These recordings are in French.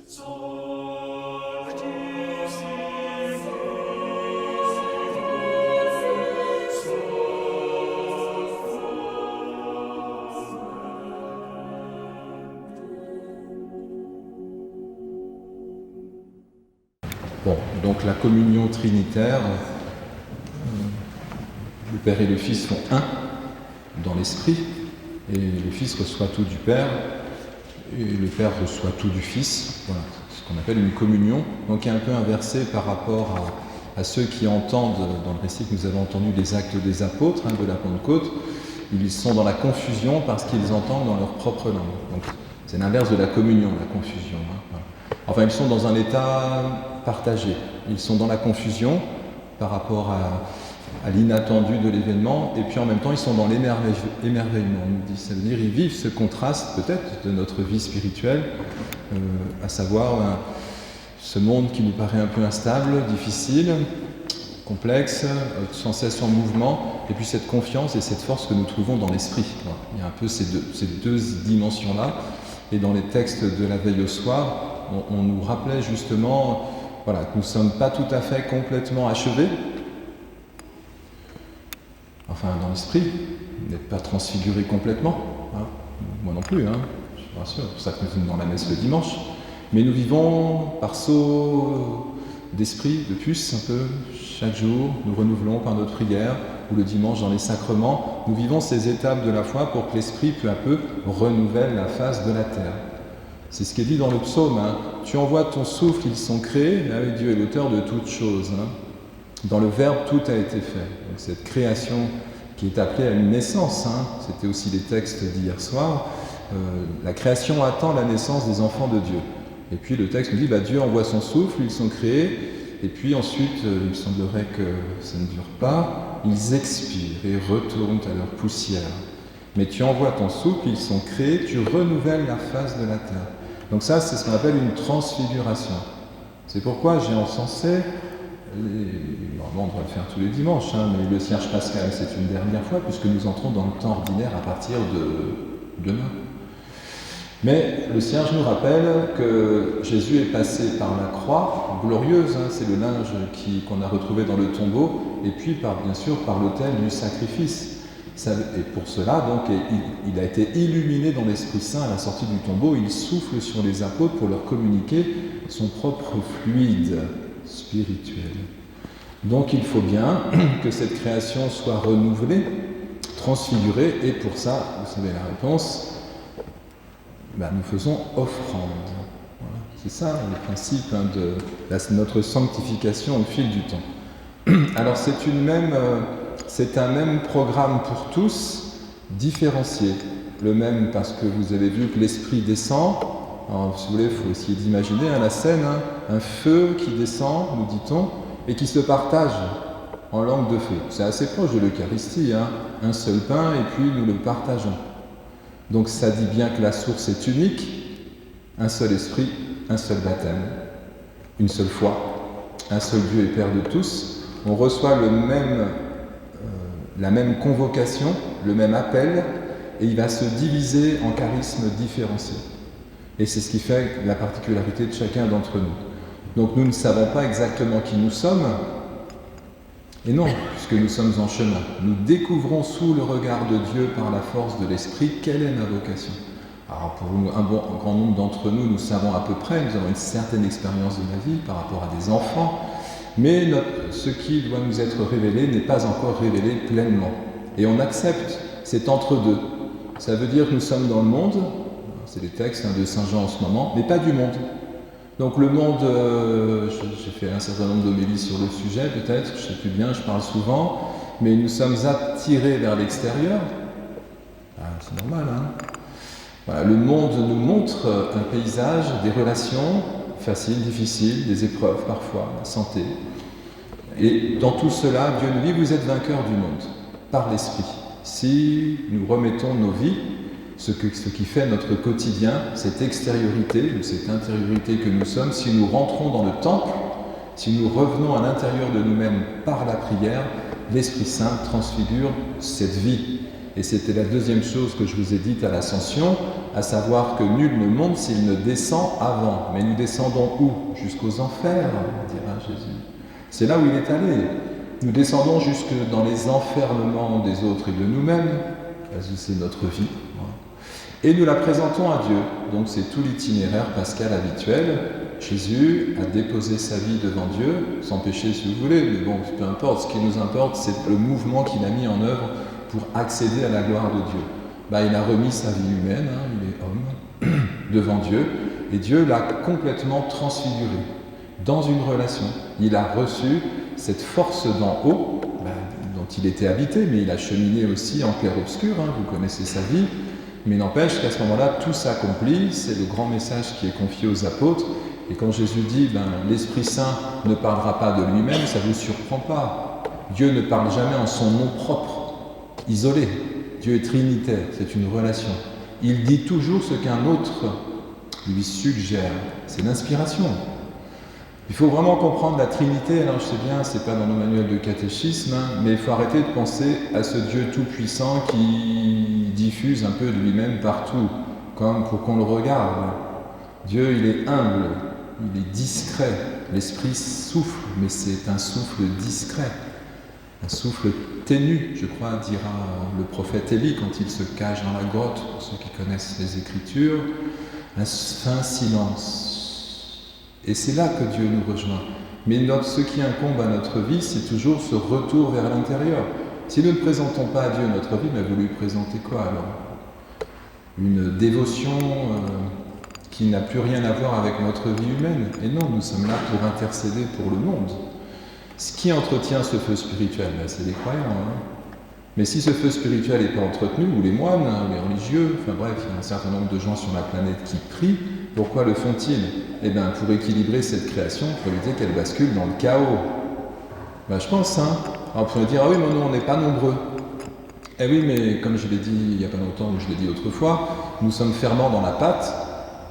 Bon, donc la communion trinitaire, le Père et le Fils font un dans l'Esprit, et le Fils reçoit tout du Père, et le Père reçoit tout du Fils. Voilà, c'est ce qu'on appelle une communion. Donc qui est un peu inversé par rapport à ceux qui entendent, dans le récit que nous avons entendu des Actes des Apôtres, de la Pentecôte, ils sont dans la confusion parce qu'ils entendent dans leur propre langue. Donc c'est l'inverse de la communion, la confusion. Voilà. Enfin, ils sont dans un état partagé. Ils sont dans la confusion par rapport à l'inattendu de l'événement, et puis en même temps ils sont dans l'émerveillement. Ça veut dire ils vivent ce contraste peut-être de notre vie spirituelle, à savoir ce monde qui nous paraît un peu instable, difficile, complexe, sans cesse en mouvement, et puis cette confiance et cette force que nous trouvons dans l'esprit. Voilà. Il y a un peu ces deux dimensions-là, et dans les textes de la veille au soir, on nous rappelait justement que nous ne sommes pas tout à fait complètement achevés. Enfin, dans l'esprit, vous n'êtes pas transfiguré complètement. Moi non plus, je vous rassure. C'est pour ça que nous sommes dans la messe le dimanche. Mais nous vivons par saut d'esprit, de puce, un peu, chaque jour. Nous renouvelons par notre prière, ou le dimanche dans les sacrements. Nous vivons ces étapes de la foi pour que l'esprit, peu à peu, renouvelle la face de la terre. C'est ce qui est dit dans le psaume. Tu envoies ton souffle, ils sont créés. Là, Dieu est l'auteur de toutes choses. Dans le Verbe, tout a été fait. Donc, cette création qui est appelée à une naissance, c'était aussi les textes d'hier soir, la création attend la naissance des enfants de Dieu. Et puis le texte nous dit, Dieu envoie son souffle, ils sont créés, et puis ensuite, il semblerait que ça ne dure pas, ils expirent et retournent à leur poussière. Mais tu envoies ton souffle, ils sont créés, tu renouvelles la face de la terre. Donc ça, c'est ce qu'on appelle une transfiguration. C'est pourquoi j'ai encensé, normalement on doit le faire tous les dimanches, mais le Cierge pascal c'est une dernière fois, puisque nous entrons dans le temps ordinaire à partir de demain. Mais le Cierge nous rappelle que Jésus est passé par la croix glorieuse, c'est le linge qu'on a retrouvé dans le tombeau, et puis bien sûr par l'autel du sacrifice. Et pour cela, donc, il a été illuminé dans l'Esprit Saint à la sortie du tombeau. Il souffle sur les apôtres pour leur communiquer son propre fluide spirituel. Donc il faut bien que cette création soit renouvelée, transfigurée, et pour ça, vous savez la réponse, nous faisons offrande. Voilà. C'est ça le principe de notre sanctification au fil du temps. Alors c'est un même programme pour tous, différencié. Le même parce que vous avez vu que l'Esprit descend. Alors, si vous voulez, il faut essayer d'imaginer la scène, un feu qui descend, nous dit-on, et qui se partage en langue de feu. C'est assez proche de l'Eucharistie, un seul pain et puis nous le partageons. Donc ça dit bien que la source est unique, un seul esprit, un seul baptême, une seule foi, un seul Dieu et Père de tous. On reçoit la même convocation, le même appel, et il va se diviser en charismes différenciés. Et c'est ce qui fait la particularité de chacun d'entre nous. Donc nous ne savons pas exactement qui nous sommes, et non, puisque nous sommes en chemin. Nous découvrons sous le regard de Dieu par la force de l'Esprit quelle est ma vocation. Alors pour un grand nombre d'entre nous, nous savons à peu près, nous avons une certaine expérience de la vie par rapport à des enfants, mais ce qui doit nous être révélé n'est pas encore révélé pleinement. Et on accepte cet entre-deux. Ça veut dire que nous sommes dans le monde, c'est les textes de Saint Jean en ce moment, mais pas du monde. Donc le monde, j'ai fait un certain nombre d'homélies sur le sujet, peut-être, je ne sais plus bien, je parle souvent, mais nous sommes attirés vers l'extérieur. C'est normal, Voilà, le monde nous montre un paysage, des relations faciles, difficiles, des épreuves parfois, la santé. Et dans tout cela, Dieu nous dit, vous êtes vainqueurs du monde, par l'Esprit. Si nous remettons nos vies, ce qui fait notre quotidien, cette extériorité ou cette intériorité que nous sommes, si nous rentrons dans le temple, si nous revenons à l'intérieur de nous-mêmes par la prière, l'Esprit Saint transfigure cette vie. Et c'était la deuxième chose que je vous ai dite à l'Ascension, à savoir que nul ne monte s'il ne descend avant. Mais nous descendons où? Jusqu'aux enfers, dira Jésus. C'est là où il est allé. Nous descendons jusque dans les enfermements des autres et de nous-mêmes. C'est notre vie. Et nous la présentons à Dieu. Donc c'est tout l'itinéraire pascal habituel. Jésus a déposé sa vie devant Dieu, sans péché si vous voulez, mais bon, peu importe. Ce qui nous importe, c'est le mouvement qu'il a mis en œuvre pour accéder à la gloire de Dieu. Il a remis sa vie humaine, il est homme, devant Dieu, et Dieu l'a complètement transfiguré dans une relation. Il a reçu cette force d'en haut, dont il était habité, mais il a cheminé aussi en clair-obscur, vous connaissez sa vie, mais n'empêche qu'à ce moment-là, tout s'accomplit, c'est le grand message qui est confié aux apôtres, et quand Jésus dit l'Esprit Saint ne parlera pas de lui-même, ça ne vous surprend pas. Dieu ne parle jamais en son nom propre, isolé. Dieu est trinitaire, c'est une relation. Il dit toujours ce qu'un autre lui suggère. C'est l'inspiration. Il faut vraiment comprendre la Trinité. Alors je sais bien, c'est pas dans nos manuels de catéchisme, mais il faut arrêter de penser à ce Dieu tout-puissant qui diffuse un peu de lui-même partout, comme pour qu'on le regarde. Dieu, il est humble, il est discret. L'Esprit souffle, mais c'est un souffle discret. Un souffle ténu, je crois, dira le prophète Élie quand il se cache dans la grotte, pour ceux qui connaissent les Écritures, un fin silence. Et c'est là que Dieu nous rejoint. Mais ce qui incombe à notre vie, c'est toujours ce retour vers l'intérieur. Si nous ne présentons pas à Dieu notre vie, vous lui présentez quoi alors? Une dévotion qui n'a plus rien à voir avec notre vie humaine. Et non, nous sommes là pour intercéder pour le monde. Ce qui entretient ce feu spirituel, c'est les croyants. Mais si ce feu spirituel n'est pas entretenu, ou les moines, les religieux, bref, il y a un certain nombre de gens sur la planète qui prient, pourquoi le font-ils? Pour équilibrer cette création, pour éviter qu'elle bascule dans le chaos. Je pense, Alors, on pourrait dire, ah oui, mais nous, on n'est pas nombreux. Eh oui, mais comme je l'ai dit il n'y a pas longtemps, ou je l'ai dit autrefois, nous sommes ferments dans la pâte.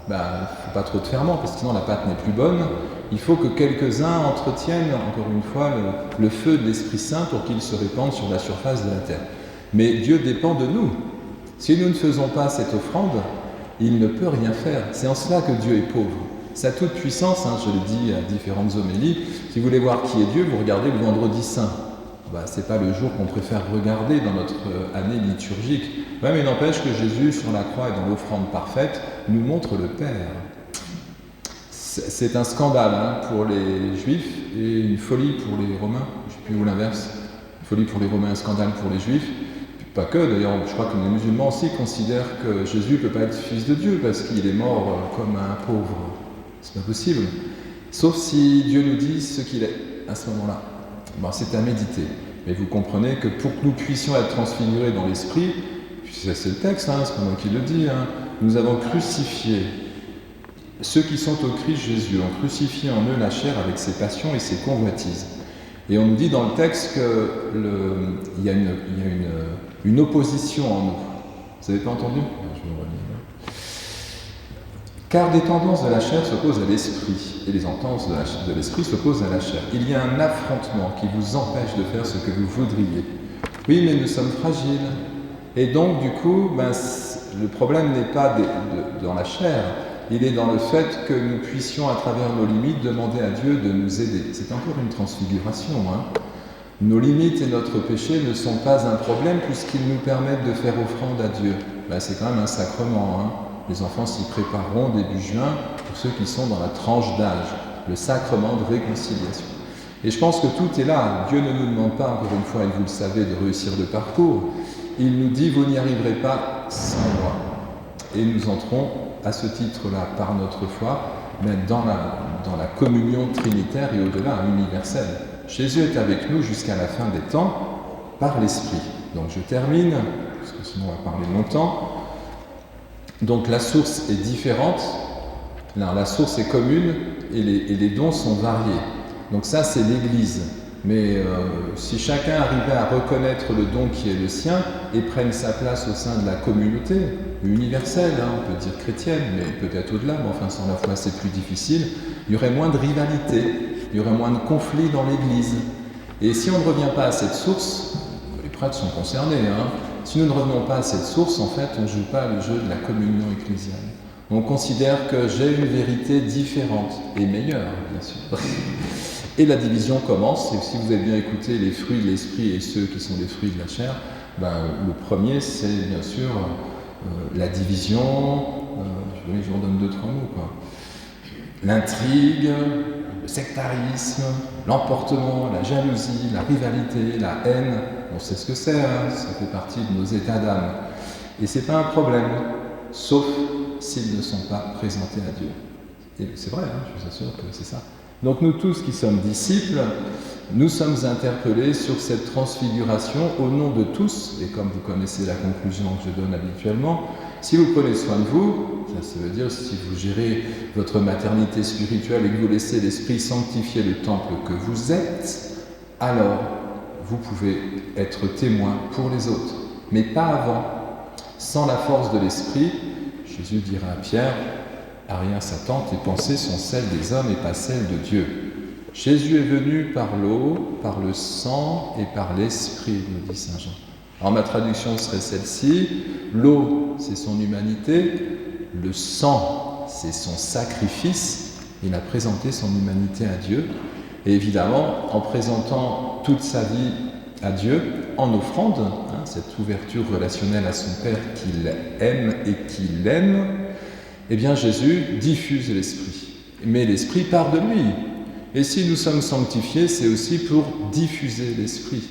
Il ne faut pas trop de ferment, parce que sinon la pâte n'est plus bonne. Il faut que quelques-uns entretiennent, encore une fois, le feu de l'Esprit Saint pour qu'il se répande sur la surface de la terre. Mais Dieu dépend de nous. Si nous ne faisons pas cette offrande, il ne peut rien faire. C'est en cela que Dieu est pauvre. Sa toute-puissance, je le dis à différentes homélies, si vous voulez voir qui est Dieu, vous regardez le vendredi saint. Ce n'est pas le jour qu'on préfère regarder dans notre année liturgique. Mais n'empêche que Jésus, sur la croix et dans l'offrande parfaite, nous montre le Père. C'est un scandale pour les Juifs et une folie pour les Romains. Je ne sais plus où l'inverse. Une folie pour les Romains, un scandale pour les Juifs. Pas que, d'ailleurs, je crois que les musulmans aussi considèrent que Jésus ne peut pas être fils de Dieu parce qu'il est mort comme un pauvre. C'est pas possible. Sauf si Dieu nous dit ce qu'il est à ce moment-là. C'est à méditer. Mais vous comprenez que pour que nous puissions être transfigurés dans l'esprit, c'est le texte, c'est pas moi qui le dis, nous avons crucifié ceux qui sont au Christ Jésus, ont crucifié en eux la chair avec ses passions et ses convoitises. Et on nous dit dans le texte qu'il y a une opposition en nous. Vous n'avez pas entendu? Je me relis. Car des tendances de la chair s'opposent à l'esprit, et les tendances de l'esprit s'opposent à la chair. Il y a un affrontement qui vous empêche de faire ce que vous voudriez. Oui, mais nous sommes fragiles. Et donc, du coup, le problème n'est pas dans la chair, il est dans le fait que nous puissions, à travers nos limites, demander à Dieu de nous aider. C'est encore une transfiguration. Nos limites et notre péché ne sont pas un problème puisqu'ils nous permettent de faire offrande à Dieu. C'est quand même un sacrement. Les enfants s'y prépareront début juin pour ceux qui sont dans la tranche d'âge, le sacrement de réconciliation. Et je pense que tout est là. Dieu ne nous demande pas, encore une fois, et vous le savez, de réussir le parcours. Il nous dit, vous n'y arriverez pas sans moi. Et nous entrons à ce titre-là par notre foi, mais dans la communion trinitaire et au-delà, universelle. Jésus est avec nous jusqu'à la fin des temps par l'Esprit. Donc je termine, parce que sinon on va parler longtemps. Donc la source est différente, la source est commune et les dons sont variés. Donc ça c'est l'Église. Mais si chacun arrivait à reconnaître le don qui est le sien et prenne sa place au sein de la communauté universelle, on peut dire chrétienne, mais peut-être au-delà, mais enfin sans la foi c'est plus difficile, il y aurait moins de rivalité, il y aurait moins de conflits dans l'Église. Et si on ne revient pas à cette source, les prêtres sont concernés, Si nous ne revenons pas à cette source, en fait, on ne joue pas le jeu de la communion ecclésiale. On considère que j'ai une vérité différente et meilleure, bien sûr. Et la division commence, et si vous avez bien écouté les fruits de l'esprit et ceux qui sont les fruits de la chair, le premier, c'est bien sûr la division, je vous en donne 2-3 mots, quoi. L'intrigue, le sectarisme, l'emportement, la jalousie, la rivalité, la haine. On sait ce que c'est, hein, ça fait partie de nos états d'âme. Et c'est pas un problème, sauf s'ils ne sont pas présentés à Dieu. Et c'est vrai, hein, je vous assure que c'est ça. Donc nous tous qui sommes disciples, nous sommes interpellés sur cette transfiguration au nom de tous, et comme vous connaissez la conclusion que je donne habituellement, si vous prenez soin de vous, ça veut dire si vous gérez votre maternité spirituelle et que vous laissez l'Esprit sanctifier le temple que vous êtes, alors vous pouvez être témoin pour les autres, mais pas avant. Sans la force de l'Esprit, Jésus dira à Pierre, rien s'attend, tes pensées sont celles des hommes et pas celles de Dieu. Jésus est venu par l'eau, par le sang et par l'Esprit, nous dit Saint Jean. Alors ma traduction serait celle-ci, l'eau c'est son humanité, le sang c'est son sacrifice, il a présenté son humanité à Dieu, et évidemment en présentant toute sa vie à Dieu, en offrande, cette ouverture relationnelle à son Père qu'il aime et qu'il aime, eh bien Jésus diffuse l'Esprit, mais l'Esprit part de lui. Et si nous sommes sanctifiés, c'est aussi pour diffuser l'Esprit.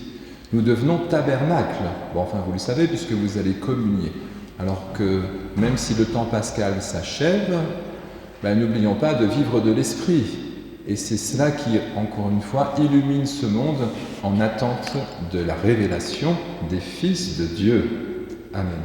Nous devenons tabernacle. Bon, enfin, vous le savez, puisque vous allez communier. Alors que, même si le temps pascal s'achève, n'oublions pas de vivre de l'Esprit. Et c'est cela qui, encore une fois, illumine ce monde en attente de la révélation des fils de Dieu. Amen.